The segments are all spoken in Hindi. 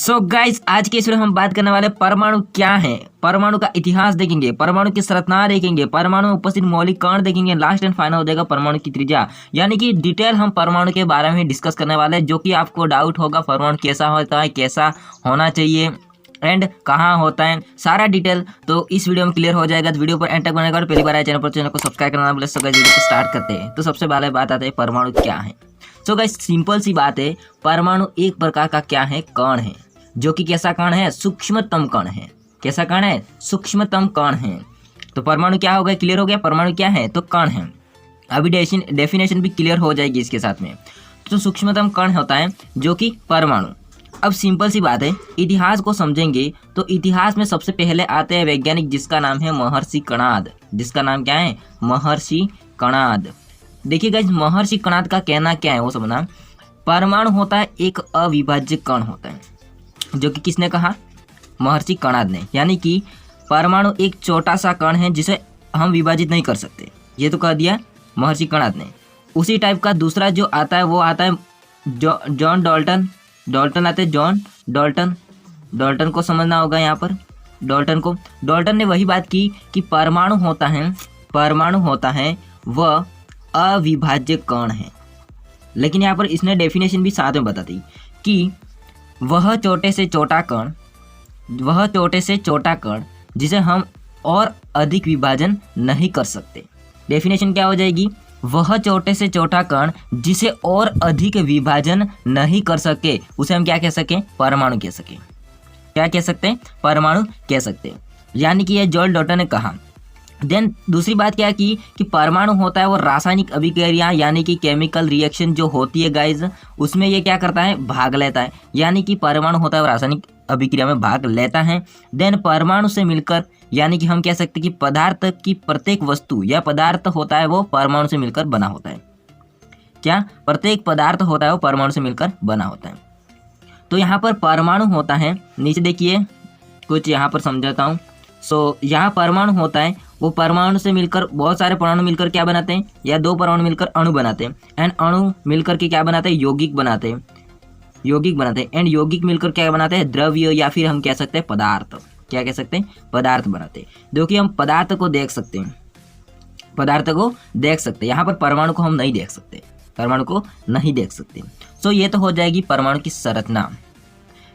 सो गाइस आज के इस वीडियो में हम बात करने वाले परमाणु क्या है, परमाणु का इतिहास देखेंगे, परमाणु की संरचना देखेंगे, परमाणु में उपस्थित मौलिक कण देखेंगे, लास्ट एंड फाइनल हो जाएगा परमाणु की त्रिज्या। यानी कि डिटेल हम परमाणु के बारे में डिस्कस करने वाले हैं। जो कि आपको डाउट होगा परमाणु कैसा होता है, कैसा होना चाहिए एंड कहाँ होता है, सारा डिटेल तो इस वीडियो में क्लियर हो जाएगा। तो वीडियो पर एंड तक बनेगा और पहली बार आए चैनल को सब्सक्राइब करना बोले। सो गाइस वीडियो को स्टार्ट करते हैं। तो सबसे पहले बात आती है परमाणु क्या है। सो गाइस सिंपल सी बात है, परमाणु एक प्रकार का क्या है, कण है, जो कि कैसा कण है, सूक्ष्मतम कण है। कैसा कण है, सूक्ष्मतम कण है। तो परमाणु क्या हो गया, क्लियर हो गया, परमाणु क्या है तो कण है। अभी डेफिनेशन भी क्लियर हो जाएगी इसके साथ में। तो सूक्ष्मतम कण होता है जो कि परमाणु। अब सिंपल सी बात है, इतिहास को समझेंगे तो इतिहास में सबसे पहले आते हैं वैज्ञानिक जिसका नाम है महर्षि कणाद। जिसका नाम क्या है, महर्षि कणाद। देखिए गाइस महर्षि कणाद का कहना क्या है वो समझना। परमाणु होता है एक अविभाज्य कण होता है, जो कि किसने कहा, महर्षि कणाद ने। यानी कि परमाणु एक छोटा सा कण है जिसे हम विभाजित नहीं कर सकते, ये तो कह दिया महर्षि कणाद ने। उसी टाइप का दूसरा जो आता है वो आता है जॉन डाल्टन आते हैं, जॉन डाल्टन को समझना होगा यहाँ पर। डाल्टन ने वही बात की कि परमाणु होता है वह अविभाज्य कण है। लेकिन यहाँ पर इसने डेफिनेशन भी साथ में बता दी कि वह छोटे से छोटा कण जिसे हम और अधिक विभाजन नहीं कर सकते। डेफिनेशन क्या हो जाएगी, वह छोटे से छोटा कण जिसे और अधिक विभाजन नहीं कर सके उसे हम क्या कह सकें, परमाणु कह सकें। क्या कह सकते हैं, परमाणु कह सकते हैं। यानी कि यह जॉन डाल्टन ने कहा। देन दूसरी बात क्या की कि परमाणु होता है वो रासायनिक अभिक्रिया यानी कि केमिकल रिएक्शन जो होती है गाइज, उसमें ये क्या करता है, भाग लेता है। यानी कि परमाणु होता है वो रासायनिक अभिक्रिया में भाग लेता है। देन परमाणु से मिलकर, यानी कि हम कह सकते हैं कि पदार्थ की प्रत्येक वस्तु या पदार्थ होता है वो परमाणु से मिलकर बना होता है। क्या, प्रत्येक पदार्थ होता है वो परमाणु से मिलकर बना होता है। तो यहाँ पर परमाणु होता है, नीचे देखिए कुछ यहाँ पर समझाता हूँ। सो यहाँ परमाणु होता है वो परमाणु से मिलकर, बहुत सारे परमाणु मिलकर क्या बनाते हैं, या दो परमाणु मिलकर अणु बनाते हैं। एंड अणु मिलकर के क्या बनाते हैं, यौगिक बनाते हैं। एंड यौगिक मिलकर क्या बनाते हैं, द्रव्य या फिर हम कह सकते हैं पदार्थ। क्या कह सकते हैं, पदार्थ बनाते हैं। देखिए हम पदार्थ को देख सकते हैं, यहाँ पर परमाणु को हम नहीं देख सकते, सो ये तो हो जाएगी परमाणु की संरचना।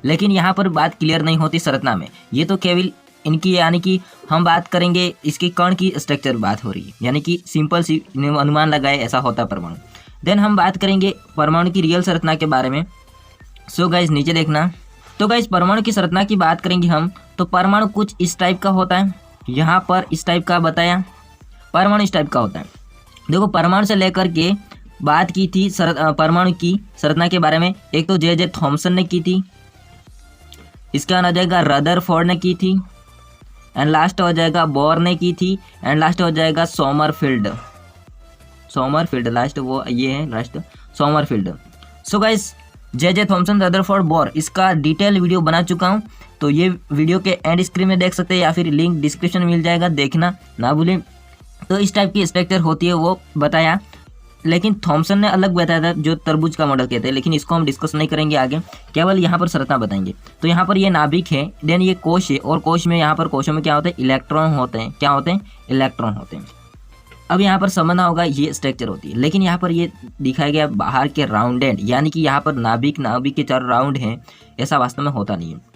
लेकिन यहाँ पर बात क्लियर नहीं होती संरचना में, ये तो केवल इनकी, यानी कि हम बात करेंगे इसके कण की स्ट्रक्चर बात हो रही है, यानी कि सिंपल सी अनुमान लगाए ऐसा होता है परमाणु। देन हम बात करेंगे परमाणु की रियल संरचना के बारे में। सो गाइस नीचे देखना। तो गाइस परमाणु की संरचना की बात करेंगे हम, तो परमाणु कुछ इस टाइप का होता है। यहाँ पर इस टाइप का बताया, परमाणु इस टाइप का होता है। देखो परमाणु से लेकर के बात की थी परमाणु की संरचना के बारे में, एक तो जे थॉमसन ने की थी, इसका आ जाएगा रदरफोर्ड ने की थी, एंड लास्ट हो जाएगा बोर ने की थी, एंड लास्ट हो जाएगा सोमरफील्ड लास्ट, वो ये है last, Sommerfeld. So guys J Thomson, Rutherford, bore, इसका डिटेल वीडियो बना चुका हूँ। तो ये वीडियो के एंड स्क्रीन में देख सकते हैं या फिर लिंक डिस्क्रिप्शन में मिल जाएगा, देखना ना भूलें। तो इस टाइप की स्ट्रक्चर होती है वो बताया। लेकिन थॉमसन ने अलग बताया था जो तरबूज का मॉडल कहते हैं, लेकिन इसको हम डिस्कस नहीं करेंगे आगे, केवल यहाँ पर संरचना बताएंगे। तो यहाँ पर ये नाभिक है, देन ये कोश है, और कोश में यहाँ पर कोशों में क्या होता है, इलेक्ट्रॉन होते हैं। क्या होते हैं, इलेक्ट्रॉन होते हैं। अब यहाँ पर समझना होगा ये स्ट्रक्चर होती है। लेकिन यहाँ पर ये दिखाया गया बाहर के राउंड एंड, यानी कि यहाँ पर नाभिक के चारों राउंड हैं, ऐसा वास्तव में होता नहीं है।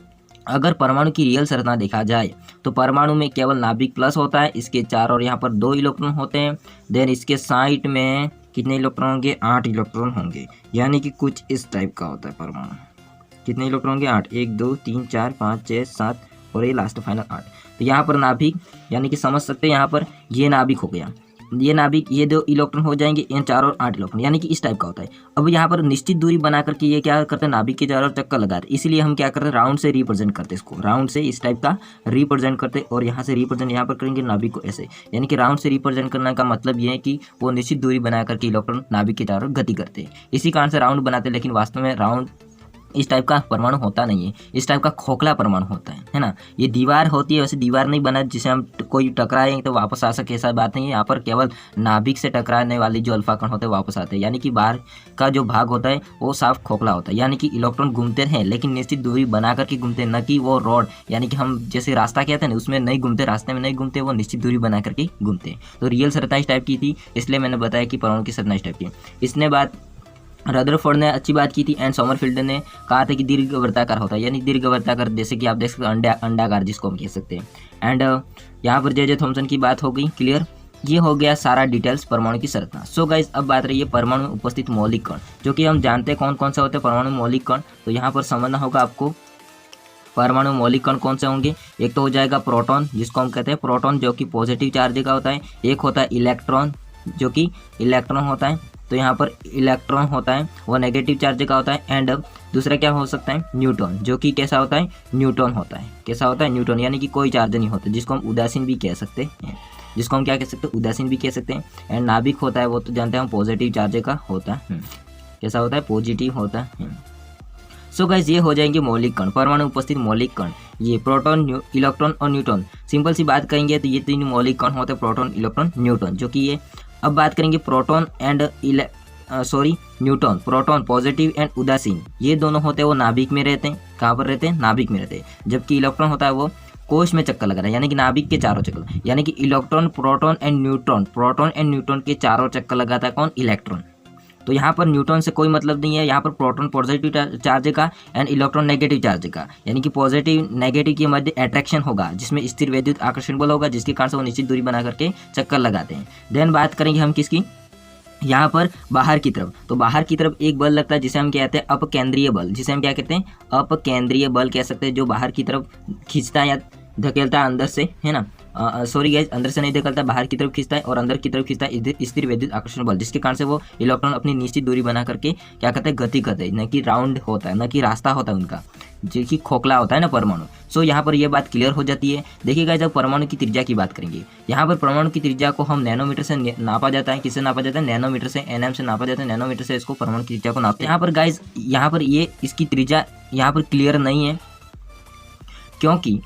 अगर परमाणु की रियल संरचना देखा जाए तो परमाणु में केवल नाभिक प्लस होता है, इसके चारों और यहाँ पर 2 इलेक्ट्रॉन होते हैं। देन इसके साइड में कितने इलेक्ट्रॉन होंगे, 8 इलेक्ट्रॉन होंगे। यानी कि कुछ इस टाइप का होता है परमाणु। कितने इलेक्ट्रॉन होंगे, 8, 1 2 3 4 5 6 7 और ये लास्ट फाइनल 8। तो यहाँ पर नाभिक, यानी कि समझ सकते हैं यहाँ पर ये नाभिक हो गया, ये नाभिक, ये 2 इलेक्ट्रॉन हो जाएंगे, इन 4 और 8 इलेक्ट्रॉन, यानी कि इस टाइप का होता है। अब यहाँ पर निश्चित दूरी बना करके ये क्या करते हैं, नाभिक के चारों चक्कर लगाते हैं। इसलिए हम क्या करते हैं, राउंड से रिप्रेजेंट करते हैं इसको, राउंड से इस टाइप का रिप्रेजेंट करते हैं। और यहाँ से रिप्रेजेंट यहाँ पर करेंगे नाभिक को ऐसे, यानी कि राउंड से रिप्रेजेंट करने का मतलब ये है कि वो निश्चित दूरी बना करके इलेक्ट्रॉन नाभिक के चारों गति करते हैं। इसी कारण से राउंड बनाते हैं, लेकिन वास्तव में राउंड इस टाइप का परमाणु होता नहीं है, इस टाइप का खोखला परमाणु होता है ना। ये दीवार होती है, वैसे दीवार नहीं बना जिसे हम कोई टकराएं तो वापस आ सके, ऐसा बात नहीं है। यहाँ पर केवल नाभिक से टकराने वाली जो अल्फा कण होते हैं वापस आते हैं, यानी कि बाहर का जो भाग होता है वो साफ खोखला होता है, यानी कि इलेक्ट्रॉन घूमते हैं लेकिन निश्चित दूरी बना करके घूमते हैं, न कि वो रॉड यानी कि हम जैसे रास्ता कहते हैं ना उसमें नहीं घूमते, रास्ते में नहीं घूमते, वो निश्चित दूरी बना करके घूमते हैं। तो रियल संरचना इस टाइप की थी, इसलिए मैंने बताया कि परमाणु की संरचना इस टाइप की। इसने बात रदरफोर्ड ने अच्छी बात की थी एंड सोमरफील्ड ने कहा था कि दीर्घवर्ताकार होता है, यानी दीर्घवर्ताकार जैसे कि आप देख सकते हैं अंडाकार जिसको हम कह सकते हैं। एंड यहाँ पर जे थॉमसन की बात हो गई क्लियर। ये हो गया सारा डिटेल्स परमाणु की संरचना। सो गाइस अब बात रही है परमाणु में उपस्थित मौलिक कण, जो कि हम जानते हैं कौन कौन से होते हैं परमाणु मौलिक कण। तो यहाँ पर समझना होगा आपको परमाणु मौलिक कण कौन से होंगे। एक तो हो जाएगा प्रोटॉन, जिसको हम कहते हैं प्रोटॉन, जो कि पॉजिटिव चार्ज का होता है। एक होता है इलेक्ट्रॉन, जो कि इलेक्ट्रॉन होता है, तो यहाँ पर इलेक्ट्रॉन होता है वो नेगेटिव चार्ज का होता है। एंड दूसरा क्या हो सकता है न्यूट्रॉन, जो कि कैसा होता है न्यूट्रॉन होता है। कैसा होता है न्यूट्रॉन, यानी कि कोई चार्ज नहीं होता, जिसको हम उदासीन भी कह सकते हैं, जिसको हम क्या कह सकते हैं उदासीन भी कह सकते हैं। एंड नाभिक होता है वो तो जानते हैं हम पॉजिटिव चार्ज का होता है। कैसा होता है पॉजिटिव होता है। सो गाइस ये हो जाएंगे मौलिक कण, परमाणु उपस्थित मौलिक कण, ये प्रोटॉन इलेक्ट्रॉन और न्यूट्रॉन। सिंपल सी बात करेंगे तो ये तीन मौलिक कण होते हैं प्रोटॉन इलेक्ट्रॉन न्यूट्रॉन, जो कि ये। अब बात करेंगे proton and neutron, proton positive and उदासीन, ये दोनों होते हैं वो नाभिक में रहते हैं। कहाँ पर रहते हैं नाभिक में रहते हैं। जबकि इलेक्ट्रॉन होता है वो कोश में चक्कर लगा रहा है, यानी कि नाभिक के चारों चक्कर, यानी कि इलेक्ट्रॉन प्रोटॉन एंड न्यूट्रॉन के चारों चक्कर लगाता है कौन इलेक्ट्रॉन। तो यहाँ पर न्यूट्रॉन से कोई मतलब नहीं है, यहाँ पर प्रोटॉन पॉजिटिव चार्ज का एंड इलेक्ट्रॉन नेगेटिव चार्ज का, यानी कि पॉजिटिव नेगेटिव के मध्य अट्रैक्शन होगा, जिसमें स्थिर वैद्युत आकर्षण बल होगा, जिसके कारण से वो निश्चित दूरी बना करके चक्कर लगाते हैं। देन बात करेंगे हम किसकी, यहाँ पर बाहर की तरफ। तो बाहर की तरफ एक बल लगता है जिसे हम कहते हैं अपकेंद्रीय बल, जिसे हम क्या कहते हैं अपकेंद्रीय बल कह सकते हैं, जो बाहर की तरफ खींचता है या धकेलता है अंदर से, है ना। सॉरी गाइस, अंदर से नहीं धकेलता, बाहर की तरफ खींचता है और अंदर की तरफ खींचता है स्थिर वैद्युत आकर्षण बल, जिसके कारण से वो इलेक्ट्रॉन अपनी निश्चित दूरी बना करके क्या करते हैं गति करते हैं, न कि राउंड होता है, न कि रास्ता होता है उनका, जो कि खोखला होता है ना परमाणु। सो यहाँ पर ये बात क्लियर हो जाती है। देखिएगा जब परमाणु की त्रिज्या की बात करेंगे, यहाँ पर परमाणु की त्रिज्या को हम नैनोमीटर से नापा जाता है। किससे नापा जाता है नैनोमीटर से, एनएम से नापा जाता है, नैनोमीटर से इसको परमाणु की त्रिज्या को नापते हैं। यहाँ पर गाइज यहाँ पर ये इसकी त्रिज्या यहाँ पर क्लियर नहीं है, क्योंकि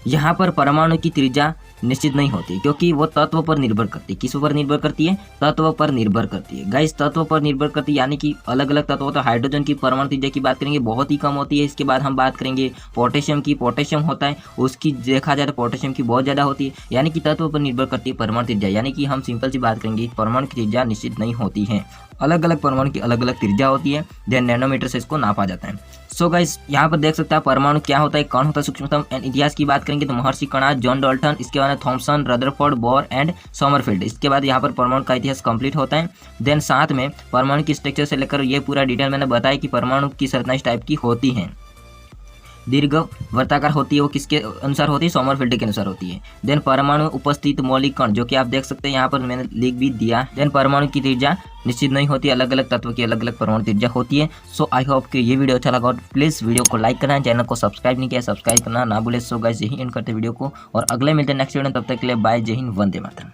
यहाँ पर परमाणु की त्रिज्या निश्चित नहीं होती, क्योंकि वो तत्व पर निर्भर करती है। किस पर निर्भर करती है तत्व पर निर्भर करती है गाइस, तत्व पर निर्भर करती है, यानी कि अलग अलग तत्व। तो हाइड्रोजन की परमाणु त्रिज्या की बात करेंगे बहुत ही कम होती है। इसके बाद हम बात करेंगे पोटेशियम की, पोटेशियम होता है उसकी देखा जाए तो पोटेशियम की बहुत ज़्यादा होती है, यानी कि तत्व पर निर्भर करती है परमाणु त्रिज्या। यानी कि हम सिंपल सी बात करेंगे परमाणु की त्रिज्या निश्चित नहीं होती है, अलग अलग परमाणु की अलग अलग त्रिज्या होती है, देन नैनोमीटर से इसको नापा जाता है। सो गाइस यहाँ पर देख सकते हैं परमाणु क्या होता है, कौन होता है सूक्ष्मतम। एंड इतिहास की बात करेंगे तो महर्षि कणाद, जॉन डाल्टन, इसके बाद Thomson, Rutherford, Bohr and Sommerfeld. इसके बाद यहाँ पर परमाणु का इतिहास कंप्लीट होता है। देन साथ में परमाणु की स्ट्रक्चर से लेकर ये पूरा डिटेल मैंने बताया कि परमाणु की संरचना इस टाइप की होती है। दीर्घ वर्ताकार होती है वो किसके अनुसार होती है सोमरफील्ड के अनुसार होती है। देन परमाणु उपस्थित मौलिक कण, जो कि आप देख सकते हैं यहाँ पर मैंने लिख भी दिया। देन परमाणु की त्रिज्या निश्चित नहीं होती, अलग अलग तत्व की अलग अलग परमाणु त्रिज्या होती है। सो आई होप कि ये वीडियो अच्छा लगा और प्लीज़ वीडियो को लाइक करना, चैनल को सब्सक्राइब नहीं किया सब्सक्राइब करना ना भूले। सो गाइस यही एंड करते वीडियो को और अगले मिलते हैं नेक्स्ट वीडियो, तब तक के लिए बाय, जय हिंद, वंदे मातरम।